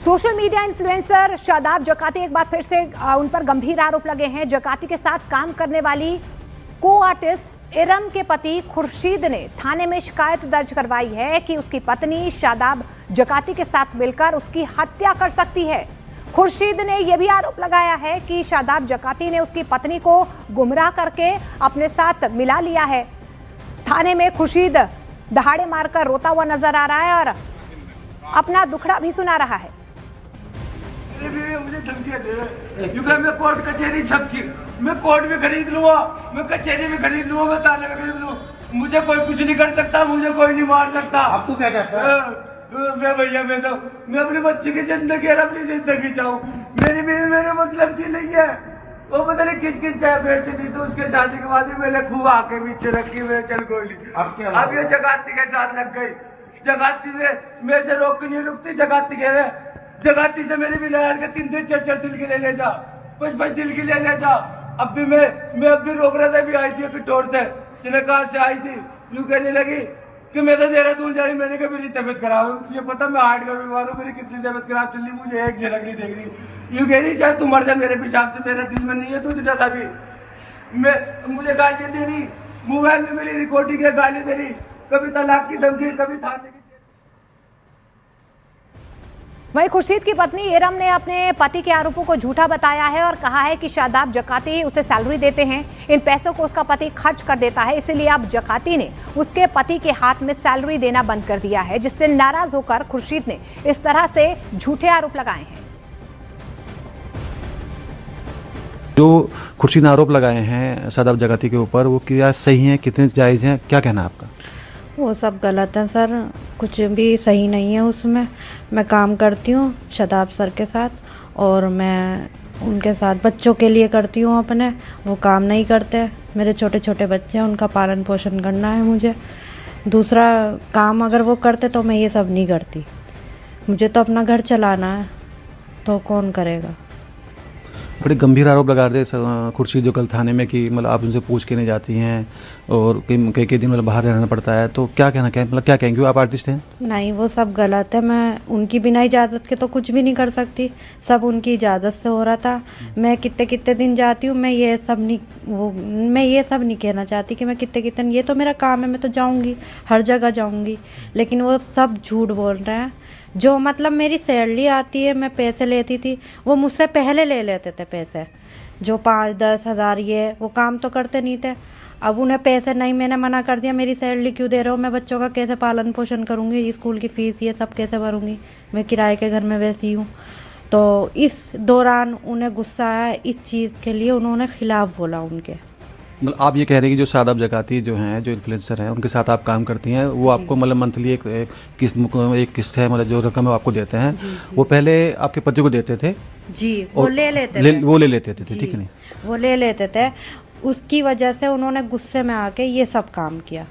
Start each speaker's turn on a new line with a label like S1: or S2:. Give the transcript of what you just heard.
S1: Social media influencer Shadab जकाती एक बार फिर से उन पर गंभीर आरोप लगे हैं। जकाती के साथ काम करने वाली को आर्टिस्ट इरम के पति खुर्शीद ने थाने में शिकायत दर्ज करवाई है कि उसकी पत्नी शादाब जकाती के साथ मिलकर उसकी हत्या कर सकती है। खुर्शीद ने यह भी आरोप लगाया है कि शादाब जकाती ने उसकी पत्नी को गुमराह करके अपने साथ मिला लिया है। थाने में खुर्शीद दहाड़े मारकर रोता हुआ नजर आ रहा है और अपना दुखड़ा भी सुना रहा है।
S2: मुझे धमकियां दे रहे क्योंकि मैं कोर्ट कचहरी सबकी मैं कोर्ट में खरीद लूंगा, मैं कचहरी में खरीद लूंगा, मैं थाने में खरीद लूंगा, मुझे कोई कुछ नहीं कर सकता, मुझे कोई नहीं मार सकता।
S3: अब तू क्या कहता है?
S2: मैं भैया मैं अपने बच्चे की जिंदगी और अपनी जिंदगी चाहूँ। मेरी बीवी मेरे मतलब की नहीं है, वो पता नहीं किस किस चाय बेच दी, तो उसके शादी के बाद ही मैंने खूब आके पीछे रखी हुई चल गोली। अब ये जगाती के साथ लग गई। जगाती से मेरे से रोक नहीं रुकती। जगाती से मेरी भी लहर के 3 4 दिल के ले जा, 5 दिल के ले जा। अब भी मैं अब भी रोक रहा था, भी आई थी किटोर से, जिन्हें कहा से आई थी, यूं कहने लगी कि मैं तो देहरादून जा रही। मैंने कहा मेरी तबियत खराब है, ये पता मैं हार्ट का बीमार हूँ, मेरी कितनी तबियत खराब चल रही, मुझे एक झलक नहीं देख रही। यूं कह रही चाहे तू मर जा मेरे पेशाब से, मेरे दिल में नहीं है तू जैसा भी। मैं मुझे गाली दे रही, मोबाइल में मेरी रिकॉर्डिंग है, गाली दे रही, कभी तलाक की धमकी, कभी थाने की।
S1: वहीं खुर्शीद की पत्नी इरम ने अपने पति के आरोपों को झूठा बताया है और कहा है कि शादाब जकाती उसे सैलरी देते हैं, इन पैसों को उसका पति खर्च कर देता है, इसलिए अब जकाती ने उसके पति के हाथ में सैलरी देना बंद कर दिया है, जिससे नाराज होकर खुर्शीद ने इस तरह से झूठे आरोप लगाए हैं।
S4: जो खुर्शीद ने आरोप लगाए हैं शादाब जकाती के ऊपर, वो क्या सही हैं, कितने जायज़ हैं, क्या कहना है आपका?
S5: वो सब गलत है सर, कुछ भी सही नहीं है उसमें। मैं काम करती हूँ शादाब सर के साथ और मैं उनके साथ बच्चों के लिए करती हूँ अपने, वो काम नहीं करते। मेरे छोटे छोटे बच्चे हैं, उनका पालन पोषण करना है मुझे। दूसरा काम अगर वो करते तो मैं ये सब नहीं करती। मुझे तो अपना घर चलाना है, तो कौन करेगा।
S4: बड़े गंभीर आरोप लगा रहे थे खुर्शीद जो कल थाने में कि मतलब आप उनसे पूछ के नहीं जाती हैं और कई दिन मतलब बाहर रहना पड़ता है, तो क्या कहना मतलब क्या कहेंगे? आप आर्टिस्ट हैं?
S5: नहीं, वो सब गलत है। मैं उनकी बिना इजाज़त के तो कुछ भी नहीं कर सकती, सब उनकी इजाज़त से हो रहा था। मैं कितने दिन जाती हूँ, मैं ये सब नहीं कहना चाहती कि मैं कितने, ये तो मेरा काम है, मैं तो जाऊँगी, हर जगह जाऊँगी, लेकिन वो सब झूठ बोल रहे हैं। जो मतलब मेरी सैलरी आती है, मैं पैसे लेती थी, वो मुझसे पहले ले लेते थे पैसे, जो 5-10 हज़ार, ये वो काम तो करते नहीं थे। अब उन्हें पैसे नहीं, मैंने मना कर दिया, मेरी सैलरी क्यों दे रहे हो, मैं बच्चों का कैसे पालन पोषण करूँगी, स्कूल की फ़ीस ये सब कैसे भरूँगी, मैं किराए के घर में वैसी हूँ। तो इस दौरान उन्हें गुस्सा आया, इस चीज़ के लिए उन्होंने खिलाफ़ बोला उनके।
S4: मतलब आप ये कह रहे हैं कि जो शादाब जकाती जो हैं, जो इन्फ्लुएंसर हैं, उनके साथ आप काम करती हैं, वो आपको मतलब मंथली एक किस्त है, मतलब जो रकम है वो आपको देते हैं। वो पहले आपके पति को देते थे
S5: जी, वो ले लेते थे,
S4: ठीक है नहीं,
S5: वो ले लेते थे। उसकी वजह से उन्होंने गुस्से में आके ये सब काम किया।